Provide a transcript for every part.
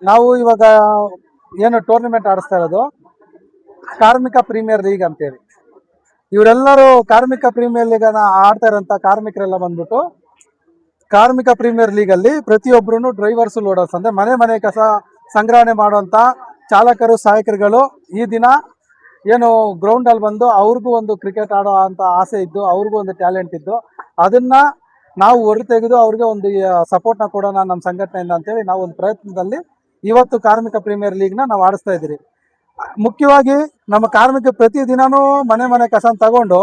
ನಾವು ಇವಾಗ ಏನು ಟೂರ್ನಮೆಂಟ್ ಆಡಿಸ್ತಾ ಇರೋದು ಕಾರ್ಮಿಕ ಪ್ರೀಮಿಯರ್ ಲೀಗ್ ಅಂತೇಳಿ. ಇವರೆಲ್ಲರೂ ಕಾರ್ಮಿಕ ಪ್ರೀಮಿಯರ್ ಲೀಗ್ ಅನ್ನ ಆಡ್ತಾ ಇರೋಂಥ ಕಾರ್ಮಿಕರೆಲ್ಲ ಬಂದ್ಬಿಟ್ಟು ಕಾರ್ಮಿಕ ಪ್ರೀಮಿಯರ್ ಲೀಗ್ ಅಲ್ಲಿ ಪ್ರತಿಯೊಬ್ಬರು ಡ್ರೈವರ್ಸ್ ಲೋಡರ್ಸ್ ಅಂದ್ರೆ ಮನೆ ಮನೆ ಕಸ ಸಂಗ್ರಹಣೆ ಮಾಡುವಂತ ಚಾಲಕರು ಸಹಾಯಕರುಗಳು ಈ ದಿನ ಏನು ಗ್ರೌಂಡ್ ಅಲ್ಲಿ ಬಂದು ಅವ್ರಿಗೂ ಒಂದು ಕ್ರಿಕೆಟ್ ಆಡೋ ಅಂತ ಆಸೆ ಇದ್ದು ಅವ್ರಿಗೂ ಒಂದು ಟ್ಯಾಲೆಂಟ್ ಇದ್ದು ಅದನ್ನ ನಾವು ಹೊರತೆಗೆದು ಅವ್ರಿಗೆ ಒಂದು ಸಪೋರ್ಟ್ನ ಕೊಡೋಣ ನಮ್ಮ ಸಂಘಟನೆಯಿಂದ ಅಂತೇಳಿ ನಾವು ಒಂದು ಪ್ರಯತ್ನದಲ್ಲಿ ಇವತ್ತು ಕಾರ್ಮಿಕ ಪ್ರೀಮಿಯರ್ ಲೀಗ್ನ ನಾವು ಆಡಿಸ್ತಾ ಇದ್ದೀರಿ. ಮುಖ್ಯವಾಗಿ ನಮ್ಮ ಕಾರ್ಮಿಕ ಪ್ರತಿ ದಿನಾನೂ ಮನೆ ಮನೆ ಕಸನ ತಗೊಂಡು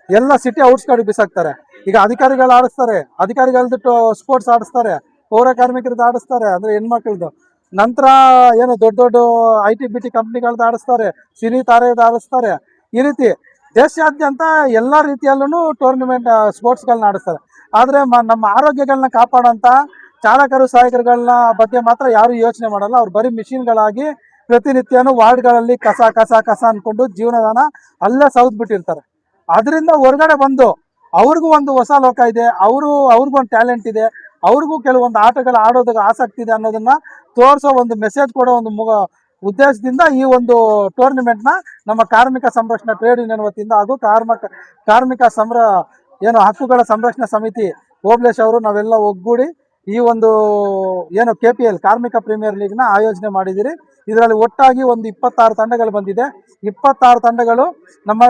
ಎಲ್ಲ ಸಿಟಿ ಔಟ್ಸ್ಕರ್ಟ್ ಬಿಸಾಕ್ತಾರೆ. ಈಗ ಅಧಿಕಾರಿಗಳು ಆಡಿಸ್ತಾರೆ, ಅಧಿಕಾರಿಗಳದ್ದು ಸ್ಪೋರ್ಟ್ಸ್ ಆಡಿಸ್ತಾರೆ, ಪೌರ ಕಾರ್ಮಿಕರದ್ದು ಆಡಿಸ್ತಾರೆ ಅಂದ್ರೆ ಹೆಣ್ಮಕ್ಳದ್ದು. ನಂತರ ಏನು ದೊಡ್ಡ ದೊಡ್ಡ IT-BT ಕಂಪ್ನಿಗಳದ್ದು ಆಡಿಸ್ತಾರೆ, ಸಿನಿ ತಾರೆಯದ್ದು ಆಡಿಸ್ತಾರೆ. ಈ ರೀತಿ ದೇಶಾದ್ಯಂತ ಎಲ್ಲ ರೀತಿಯಲ್ಲೂ ಟೂರ್ನಮೆಂಟ್ ಸ್ಪೋರ್ಟ್ಸ್ಗಳನ್ನ ಆಡಿಸ್ತಾರೆ. ಆದರೆ ನಮ್ಮ ಆರೋಗ್ಯಗಳನ್ನ ಕಾಪಾಡೋಂಥ ಚಾಲಕರು ಸಹಾಯಕರುಗಳನ್ನ ಬಗ್ಗೆ ಮಾತ್ರ ಯಾರು ಯೋಚನೆ ಮಾಡಲ್ಲ. ಅವ್ರು ಬರೀ ಮಿಷಿನ್ಗಳಾಗಿ ಪ್ರತಿನಿತ್ಯನೂ ವಾರ್ಡ್ಗಳಲ್ಲಿ ಕಸ ಕಸ ಕಸ ಅಂದ್ಕೊಂಡು ಜೀವನದಾನ ಅಲ್ಲೇ ಸೌದ್ಬಿಟ್ಟಿರ್ತಾರೆ. ಅದರಿಂದ ಹೊರಗಡೆ ಬಂದು ಅವ್ರಿಗೂ ಒಂದು ಹೊಸ ಲೋಕ ಇದೆ, ಅವ್ರಿಗೂ ಒಂದು ಟ್ಯಾಲೆಂಟ್ ಇದೆ, ಅವ್ರಿಗೂ ಕೆಲವೊಂದು ಆಟಗಳು ಆಡೋದಕ್ಕೆ ಆಸಕ್ತಿ ಇದೆ ಅನ್ನೋದನ್ನ ತೋರಿಸೋ ಒಂದು ಮೆಸೇಜ್ ಕೊಡೋ ಒಂದು ಉದ್ದೇಶದಿಂದ ಈ ಒಂದು ಟೂರ್ನಮೆಂಟ್ನ ನಮ್ಮ ಕಾರ್ಮಿಕ ಸಂರಕ್ಷಣಾ ಟ್ರೇಡ್ ಯೂನಿಯನ್ ವತಿಯಿಂದ ಹಾಗೂ ಕಾರ್ಮಿಕ ಏನು ಹಕ್ಕುಗಳ ಸಂರಕ್ಷಣಾ ಸಮಿತಿ ಓಬ್ಳೇಶ್ ಅವರು ನಾವೆಲ್ಲ ಒಗ್ಗೂಡಿ ಈ ಒಂದು ಏನು KPL ಕಾರ್ಮಿಕ ಪ್ರೀಮಿಯರ್ ಲೀಗ್ನ ಆಯೋಜನೆ ಮಾಡಿದ್ದೀರಿ. ಇದರಲ್ಲಿ ಒಟ್ಟಾಗಿ ಒಂದು 26 ತಂಡಗಳು ಬಂದಿದೆ. 26 ತಂಡಗಳು ನಮ್ಮ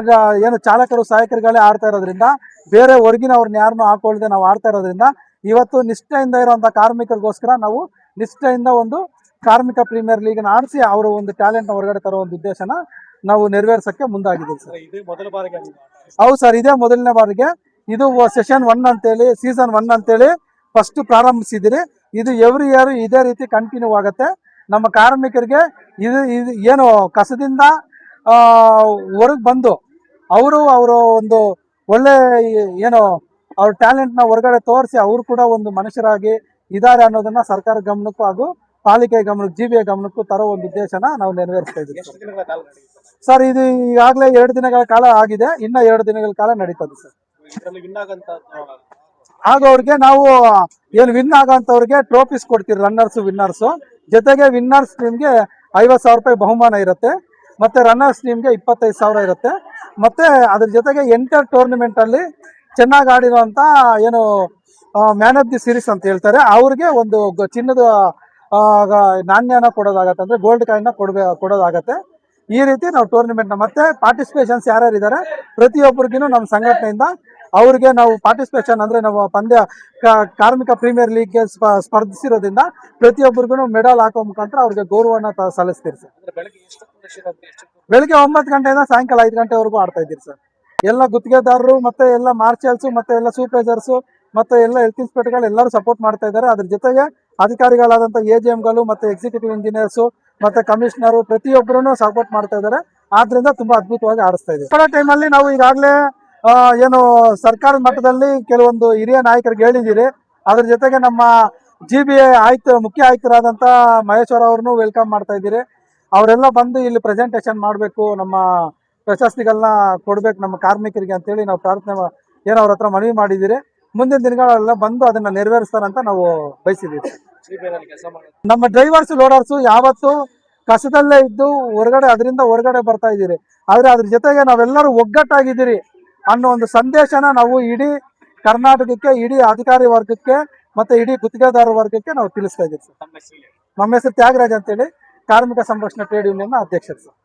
ಏನು ಚಾಲಕರು ಸಹಾಯಕರುಗಳೇ ಆಡ್ತಾ ಇರೋದ್ರಿಂದ ಬೇರೆ ಹೊರಗಿನವ್ರನ್ನ ಯಾರನ್ನೂ ಹಾಕೊಳ್ದೆ ನಾವು ಆಡ್ತಾ ಇರೋದ್ರಿಂದ ಇವತ್ತು ನಿಷ್ಠೆಯಿಂದ ಇರುವಂಥ ಕಾರ್ಮಿಕರಿಗೋಸ್ಕರ ನಾವು ನಿಷ್ಠೆಯಿಂದ ಒಂದು ಕಾರ್ಮಿಕ ಪ್ರೀಮಿಯರ್ ಲೀಗ್ನ ಆಡಿಸಿ ಅವರ ಒಂದು ಟ್ಯಾಲೆಂಟ್ನ ಹೊರಗಡೆ ತರೋ ಒಂದು ಉದ್ದೇಶನ ನಾವು ನೆರವೇರ್ಸೋಕ್ಕೆ ಮುಂದಾಗಿದ್ದೀವಿ ಸರ್. ಹೌದು ಸರ್, ಇದೇ ಮೊದಲನೇ ಬಾರಿಗೆ. ಇದು ಸೆಷನ್ 1 ಅಂತೇಳಿ ಸೀಸನ್ 1 ಅಂತೇಳಿ ಫಸ್ಟ್ ಪ್ರಾರಂಭಿಸಿದಿರಿ. ಇದು ಎವ್ರಿ ಇಯರ್ ಇದೇ ರೀತಿ ಕಂಟಿನ್ಯೂ ಆಗುತ್ತೆ. ನಮ್ಮ ಕಾರ್ಮಿಕರಿಗೆ ಇದು ಏನು ಕಸದಿಂದ ಹೊರಗೆ ಬಂದು ಅವರು ಒಂದು ಒಳ್ಳೆ ಏನು ಅವ್ರ ಟ್ಯಾಲೆಂಟ್ನ ಹೊರಗಡೆ ತೋರಿಸಿ ಅವರು ಕೂಡ ಒಂದು ಮನುಷ್ಯರಾಗಿ ಇದ್ದಾರೆ ಅನ್ನೋದನ್ನ ಸರ್ಕಾರ ಗಮನಕ್ಕೂ ಹಾಗೂ ಪಾಲಿಕೆ ಗಮನಕ್ಕೂ GBA ಗಮನಕ್ಕೂ ತರೋ ಒಂದು ಉದ್ದೇಶನ ನಾವು ನೆರವೇರಿಸ್ತಾ ಇದ್ದೀವಿ ಸರ್. ಇದು ಈಗಾಗಲೇ 2 ದಿನಗಳ ಕಾಲ ಆಗಿದೆ, ಇನ್ನ 2 ದಿನಗಳ ಕಾಲ ನಡೀತದೆ ಸರ್. ಆಗೋರಿಗೆ ನಾವು ಏನು ವಿನ್ ಆಗೋಂಥವ್ರಿಗೆ ಟ್ರೋಫೀಸ್ ಕೊಡ್ತೀವಿ, ವಿನ್ನರ್ಸು ಜೊತೆಗೆ ವಿನ್ನರ್ಸ್ ಟೀಮ್ಗೆ 50,000 ರೂಪಾಯಿ ಬಹುಮಾನ ಇರುತ್ತೆ, ಮತ್ತೆ ರನ್ನರ್ಸ್ ಟೀಮ್ಗೆ 25,000 ಇರುತ್ತೆ. ಮತ್ತೆ ಅದ್ರ ಜೊತೆಗೆ ಎಂಟರ್ ಟೂರ್ನಮೆಂಟಲ್ಲಿ ಚೆನ್ನಾಗಿ ಆಡಿರೋಂಥ ಏನು ಮ್ಯಾನ್ ಆಫ್ ದಿ ಸೀರೀಸ್ ಅಂತ ಹೇಳ್ತಾರೆ ಅವ್ರಿಗೆ ಒಂದು ಚಿನ್ನದ ನಾಣ್ಯನ ಕೊಡೋದಾಗತ್ತೆ, ಅಂದರೆ ಗೋಲ್ಡ್ ಕಾಯಿನ್ನ ಕೊಡೋದಾಗತ್ತೆ. ಈ ರೀತಿ ನಾವು ಟೂರ್ನಮೆಂಟ್ನ ಮತ್ತೆ ಪಾರ್ಟಿಸಿಪೇಷನ್ಸ್ ಯಾರ್ಯಾರು ಇದ್ದಾರೆ ಪ್ರತಿಯೊಬ್ಬರಿಗೂ ನಮ್ಮ ಸಂಘಟನೆಯಿಂದ ಅವ್ರಿಗೆ ನಾವು ಪಾರ್ಟಿಸಿಪೇಷನ್ ಅಂದರೆ ನಾವು ಕಾರ್ಮಿಕ ಪ್ರೀಮಿಯರ್ ಲೀಗ್ಗೆ ಸ್ಪರ್ಧಿಸಿರೋದ್ರಿಂದ ಪ್ರತಿಯೊಬ್ಬರಿಗೂ ಮೆಡಲ್ ಹಾಕೋ ಮುಖಾಂತರ ಅವ್ರಿಗೆ ಗೌರವನ ಸಲ್ಲಿಸ್ತೀರಿ ಸರ್. ಬೆಳಿಗ್ಗೆ 9 ಗಂಟೆಯಿಂದ ಸಾಯಂಕಾಲ 5 ಗಂಟೆವರೆಗೂ ಆಡ್ತಾ ಇದ್ದೀರಿ ಸರ್. ಎಲ್ಲ ಗುತ್ತಿಗೆದಾರರು ಮತ್ತೆ ಎಲ್ಲ ಮಾರ್ಷಲ್ಸು ಮತ್ತೆ ಎಲ್ಲ ಸೂಪರ್ವೈಸರ್ಸು ಮತ್ತೆ ಎಲ್ಲ ಹೆಲ್ತ್ ಇನ್ಸ್ಪೆಕ್ಟರ್ಗಳು ಎಲ್ಲರೂ ಸಪೋರ್ಟ್ ಮಾಡ್ತಾ ಇದ್ದಾರೆ. ಅದ್ರ ಜೊತೆಗೆ ಅಧಿಕಾರಿಗಳಾದಂಥ AGMಗಳು ಮತ್ತೆ ಎಕ್ಸಿಕ್ಯೂಟಿವ್ ಇಂಜಿನಿಯರ್ಸು ಮತ್ತೆ ಕಮಿಷನರು ಪ್ರತಿಯೊಬ್ಬರೂ ಸಪೋರ್ಟ್ ಮಾಡ್ತಾ ಇದ್ದಾರೆ. ಆದ್ರಿಂದ ತುಂಬಾ ಅದ್ಭುತವಾಗಿ ಆಡಿಸ್ತಾ ಇದ್ದೀವಿ. ಕೊಡೋ ಟೈಮಲ್ಲಿ ನಾವು ಈಗಾಗಲೇ ಏನು ಸರ್ಕಾರದ ಮಟ್ಟದಲ್ಲಿ ಕೆಲವೊಂದು ಹಿರಿಯ ನಾಯಕರಿಗೆ ಹೇಳಿದ್ದೀರಿ. ಅದ್ರ ಜೊತೆಗೆ ನಮ್ಮ GBA ಮುಖ್ಯ ಆಯುಕ್ತರಾದಂಥ ಮಹೇಶ್ವರ ಅವ್ರನ್ನೂ ವೆಲ್ಕಮ್ ಮಾಡ್ತಾ ಇದ್ದೀರಿ. ಅವರೆಲ್ಲ ಬಂದು ಇಲ್ಲಿ ಪ್ರೆಸೆಂಟೇಷನ್ ಮಾಡಬೇಕು, ನಮ್ಮ ಪ್ರಶಸ್ತಿಗಳನ್ನ ಕೊಡ್ಬೇಕು ನಮ್ಮ ಕಾರ್ಮಿಕರಿಗೆ ಅಂತೇಳಿ ನಾವು ಪ್ರಾರ್ಥನೆ ಅವ್ರ ಹತ್ರ ಮನವಿ ಮಾಡಿದ್ದೀರಿ. ಮುಂದಿನ ದಿನಗಳೆಲ್ಲ ಬಂದು ಅದನ್ನ ನೆರವೇರಿಸ್ತಾರಂತ ನಾವು ಬಯಸಿದ್ದೀವಿ. ನಮ್ಮ ಡ್ರೈವರ್ಸ್ ಲೋಡರ್ಸು ಯಾವತ್ತು ಕಸದಲ್ಲೇ ಇದ್ದು ಅದರಿಂದ ಹೊರಗಡೆ ಬರ್ತಾ ಇದ್ದೀರಿ, ಆದ್ರೆ ಅದ್ರ ಜೊತೆಗೆ ನಾವೆಲ್ಲರೂ ಒಗ್ಗಟ್ಟಾಗಿದ್ದೀರಿ ಅನ್ನೋ ಒಂದು ಸಂದೇಶನ ನಾವು ಇಡೀ ಕರ್ನಾಟಕಕ್ಕೆ, ಇಡೀ ಅಧಿಕಾರಿ ವರ್ಗಕ್ಕೆ ಮತ್ತೆ ಇಡೀ ಗುತ್ತಿಗೆದಾರ ವರ್ಗಕ್ಕೆ ನಾವು ತಿಳಿಸ್ತಾ ಇದ್ದೀವಿ ಸರ್. ನಮ್ಮ ಹೆಸರು ತ್ಯಾಗರಾಜ್ ಅಂತೇಳಿ ಕಾರ್ಮಿಕ ಸಂರಕ್ಷಣಾ ಟ್ರೇಡ್ ಯೂನಿಯನ್ ಅಧ್ಯಕ್ಷರು ಸರ್.